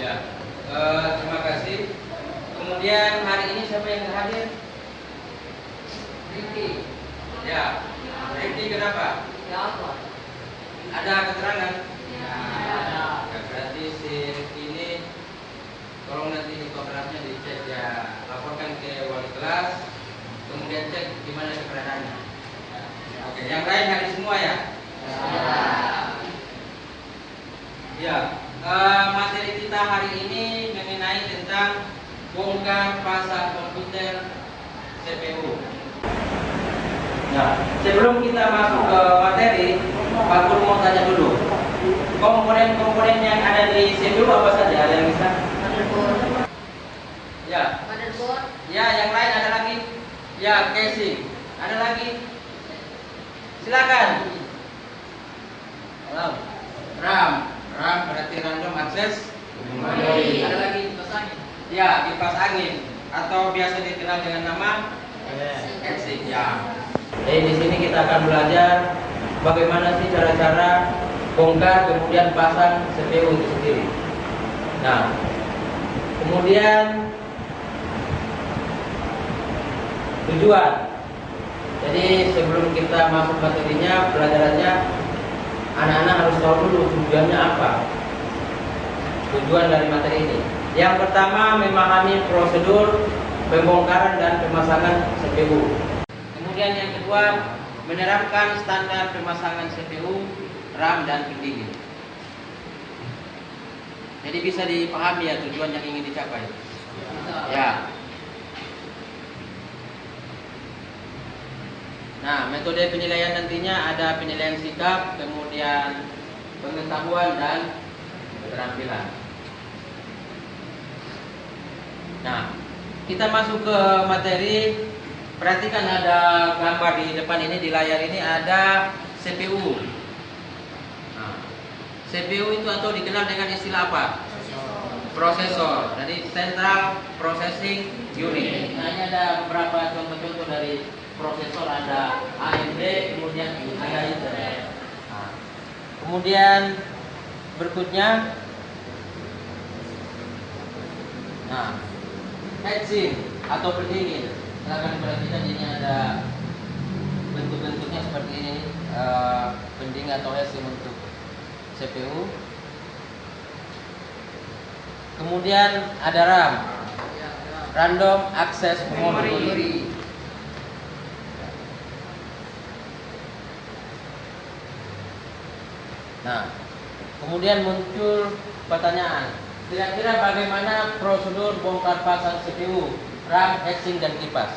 Ya, terima kasih. Kemudian hari ini siapa yang hadir? Riki. Ya, Riki kenapa? Ya apa? Ada keterangan? Ya. Ya, berarti si Riki ini tolong nanti fotografnya dicek ya, laporkan ke wali kelas, kemudian cek di mana keberadaannya. Oke, yang lain hadir semua ya? Ya, materi kita hari ini mengenai tentang bongkar pasang komputer CPU. Nah, sebelum kita masuk ke materi, Pak Guru mau tanya dulu. Komponen-komponen yang ada di CPU apa saja? Ada yang bisa? Motherboard. Ya. Motherboard. Ya, yang lain ada lagi? Ya, casing. Ada lagi? Silakan. RAM. RAM berarti random access memory. Ada lagi? Kipas angin. Ya, kipas angin atau biasa dikenal dengan nama casing. Ya. Jadi di sini kita akan belajar bagaimana sih cara-cara bongkar kemudian pasang CPU itu sendiri. Nah, kemudian tujuan. Jadi sebelum kita masuk materinya, pelajarannya anak-anak harus tahu dulu tujuannya apa. Tujuan dari materi ini. Yang pertama, memahami prosedur pembongkaran dan pemasangan CPU. Kemudian yang kedua, menerapkan standar pemasangan CPU, RAM dan pendingin. Jadi bisa dipahami ya tujuan yang ingin dicapai. Ya. Nah, metode penilaian nantinya ada penilaian sikap, kemudian pengetahuan dan keterampilan. Nah, kita masuk ke materi. Perhatikan ada gambar di depan ini, di layar ini ada CPU. Nah, CPU itu atau dikenal dengan istilah apa? Prosesor. Jadi Central Processing Unit. Nah, ini ada beberapa contoh-contoh dari prosesor, ada AMD, kemudian ada Intel. Nah, kemudian berikutnya, nah, heatsink atau pendingin. Silahkan perhatikan, ini ada bentuk-bentuknya seperti ini, pendingin atau heatsink untuk CPU. Kemudian ada RAM, Random Access Memory. Nah, kemudian muncul pertanyaan, kira-kira bagaimana prosedur bongkar pasang CPU, RAM, heatsink, dan kipas?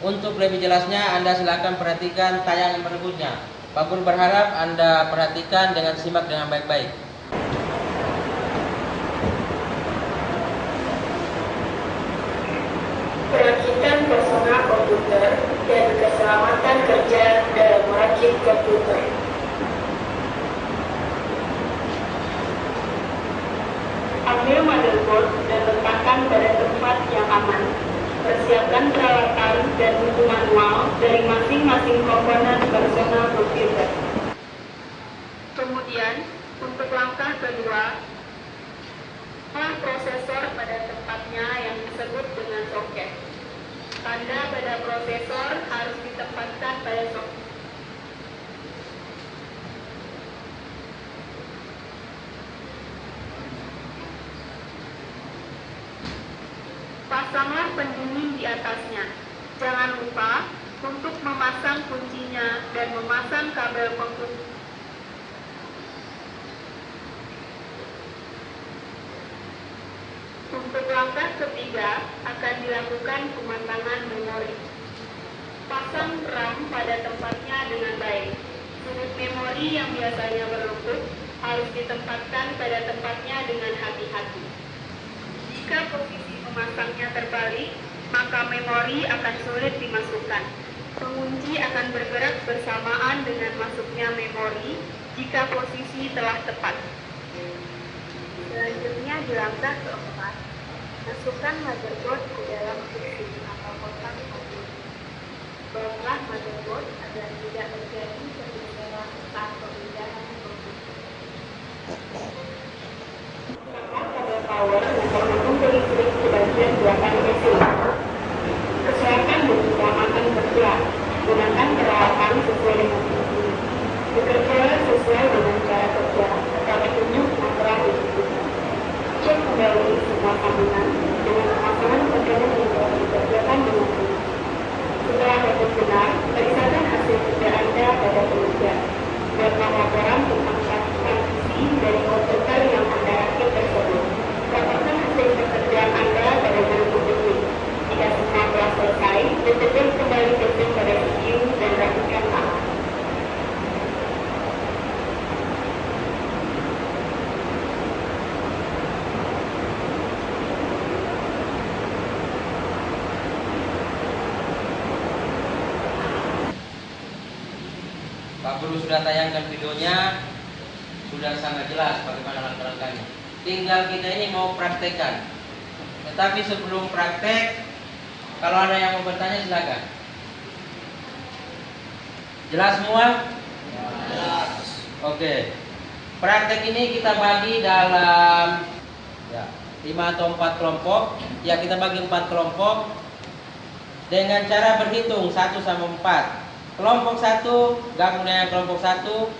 Untuk lebih jelasnya, Anda silakan perhatikan tayangan berikutnya. Pak Guru berharap Anda perhatikan dengan simak dengan baik-baik. Perakitan personal komputer dan keselamatan kerja dalam merakit komputer. Ambil motherboard dan letakkan pada tempat yang aman. Persiapkan peralatan dan buku manual dari masing-masing komponen personal komputer. Kemudian, untuk langkah kedua, letaklah prosesor pada tempatnya yang disebut dengan soket. Tanda pada prosesor harus ditempatkan pada soket. Pasanglah pendingin di atasnya. Jangan lupa untuk memasang kuncinya dan memasang kabel komputer. Untuk langkah ketiga akan dilakukan pemasangan memori. Pasang RAM pada tempatnya dengan baik. Sudut memori yang biasanya berlubang harus ditempatkan pada tempatnya dengan hati-hati. Jika posisi memasangnya terbalik, maka memori akan sulit dimasukkan. Pengunci akan bergerak bersamaan dengan masuknya memori jika posisi telah tepat. Selanjutnya di langkah keempat, masukkan motherboard ke dalam kursi atau kotak komputer. Bawalah motherboard agar tidak terjadi pergeseran saat pemindahan komputer. power yang terhubung ke listrik di bagian belakang mesin. Kesiapan dan keselamatan kerja. Gunakan peralatan sesuai dengan fungsi. Bekerja sesuai dengan cara kerja. Cara tunjuk antara distribusi. Cek kembali semua sambungan dengan pemasangan komponen yang telah dikerjakan dengan benar. Setelah dapat benar, periksakan hasil kerja Anda pada pekerja. Buatlah laporan tentang transisi dari komputer yang Anda rakit tersebut. Laporkan hasil pekerjaan Anda pada guru publik. Jika semua telah selesai, tutup kembali mesin pada CPU dan rapikan tangan. Pak Guru sudah tayangkan videonya, sudah sangat jelas bagaimana langkah-langkahnya. Tinggal kita ini mau praktekkan. Tetapi sebelum praktek, kalau ada yang mau bertanya silakan. Jelas semua? Jelas. Oke. Praktek ini kita bagi dalam 5 atau 4 kelompok. Ya, kita bagi 4 kelompok dengan cara berhitung 1 sampai 4. Kelompok 1 gabung dengan kelompok 1,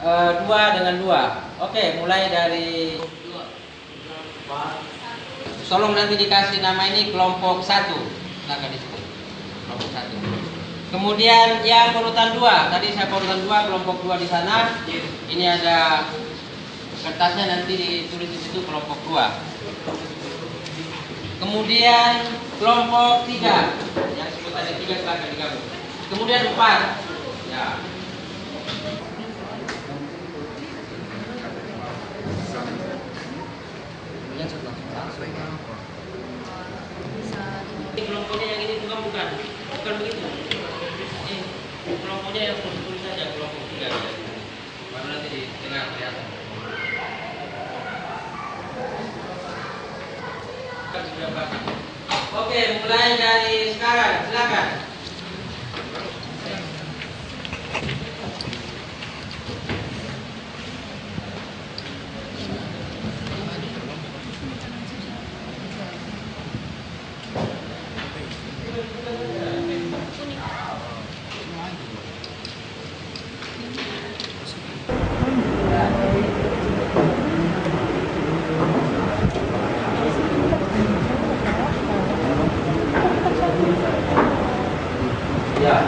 2 dengan 2. Oke, mulai dari tolong nanti dikasih nama ini kelompok 1. Silakan disebut. Kelompok 1. Kemudian yang urutan 2, tadi saya urutan 2, kelompok 2 di sana. Ini ada kertasnya, nanti ditulis di situ kelompok 2. Kemudian kelompok 3. Yang sebut ada 3 silakan digabung. Kemudian 4. Ya. Kelompoknya yang ini bukan begitu. Ini kelompoknya yang tulis saja kelompok 3 ya. Baru nanti di tengah kelihatan. Oke, mulai dari sekarang, silakan. Ya,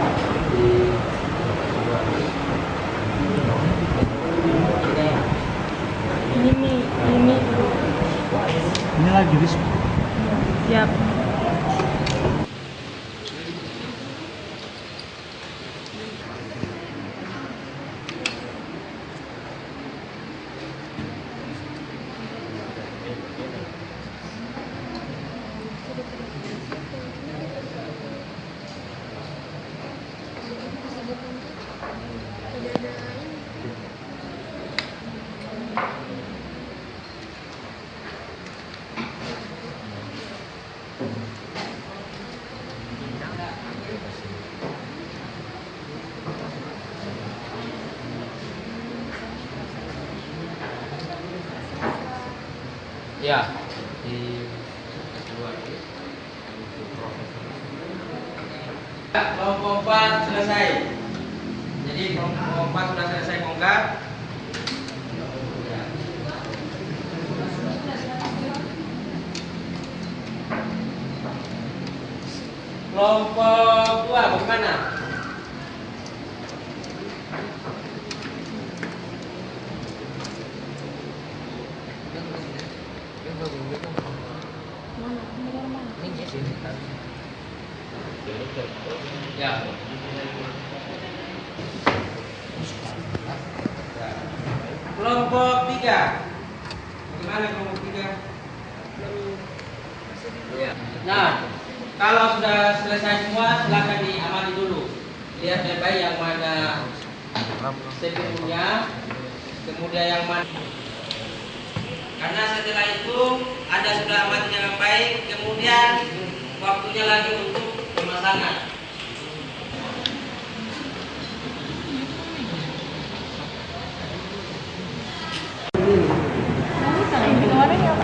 ini lagi di Siap. Ya, di luar ini. Kelompok 4 selesai. Jadi kelompok 4 sudah selesai bongkar. Kelompok 2 bagaimana? Ya. Kelompok 3. Bagaimana kelompok 3? Nah, kalau sudah selesai semua, silakan diamati dulu. Lihat baik-baik yang mana CPU-nya, kemudian yang mana. Karena setelah itu Anda sudah amati dengan baik, kemudian waktunya lagi untuk pemasangan. Kemarin yang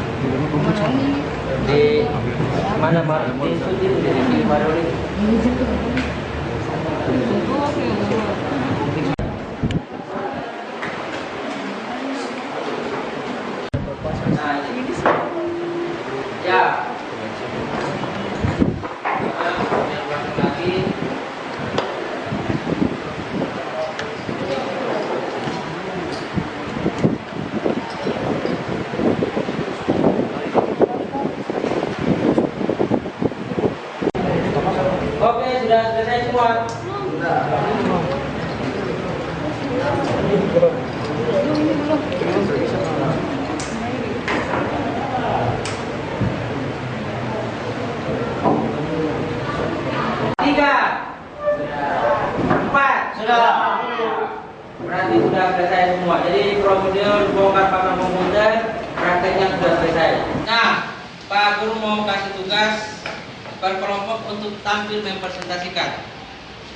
Di mana Mak? Di Sudir, di Kilimanjaro ini. Nah, ini. Ya. Lagi. Oke, sudah selesai semua. Tiga, empat, sudah. Berarti sudah selesai semua. Jadi prosedur bongkar pasang komputer prakteknya sudah selesai. Nah, Pak Guru mau kasih tugas berkelompok untuk tampil mempresentasikan.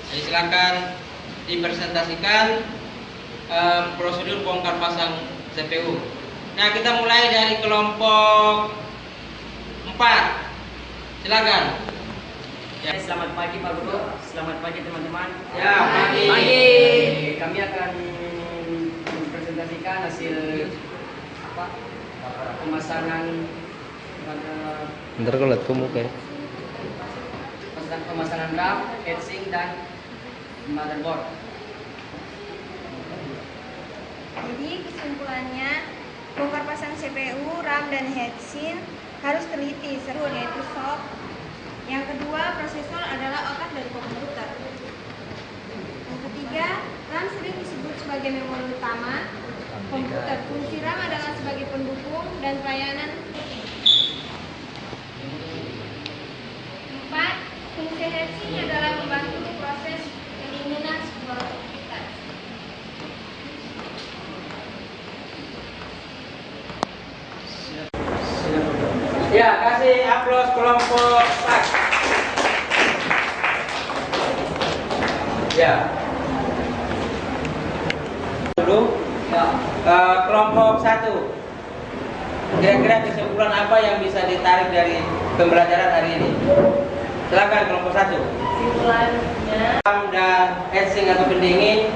Jadi silakan dipresentasikan prosedur bongkar pasang CPU. Nah, kita mulai dari kelompok 4. Silakan. Ya, selamat pagi Pak Guru, selamat pagi teman-teman. Ya, pagi. Kami akan mempresentasikan hasil pemasangan Ntar kalau lihat ke muka ya. pemasangan RAM, heatsink dan motherboard. Jadi kesimpulannya, bongkar pasang CPU, RAM, dan heatsink harus teliti, yaitu SOP. Yang kedua, prosesor adalah otak dari komputer. Yang ketiga, RAM sering disebut sebagai memori utama komputer. Fungsi RAM adalah sebagai pendukung dan pelayanan. 4. Fungsi heatsink adalah membantu proses pendinginan sebuah komputer. Ya, kasih aplaus kelompok 4. Ya. Dulu kelompok 1. Kira-kira kesimpulan apa yang bisa ditarik dari pembelajaran hari ini? Silakan kelompok 1. Kesimpulannya, RAM dan heatsink atau pendingin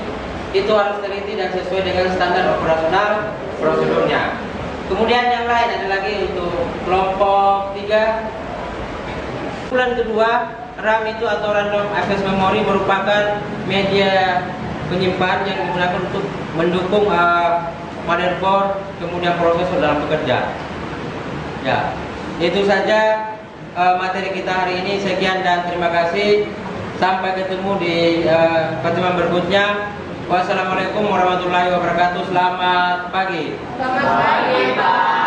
itu harus teliti dan sesuai dengan standar operasional prosedurnya. Kemudian yang lain ada lagi untuk kelompok 3. Kesimpulan kedua, RAM itu atau random access memory merupakan media penyimpan yang digunakan untuk mendukung motherboard kemudian prosesor dalam bekerja. Ya, itu saja materi kita hari ini. Sekian dan terima kasih. Sampai ketemu di pertemuan berikutnya. Wassalamualaikum warahmatullahi wabarakatuh. Selamat pagi. selamat pagi Pak.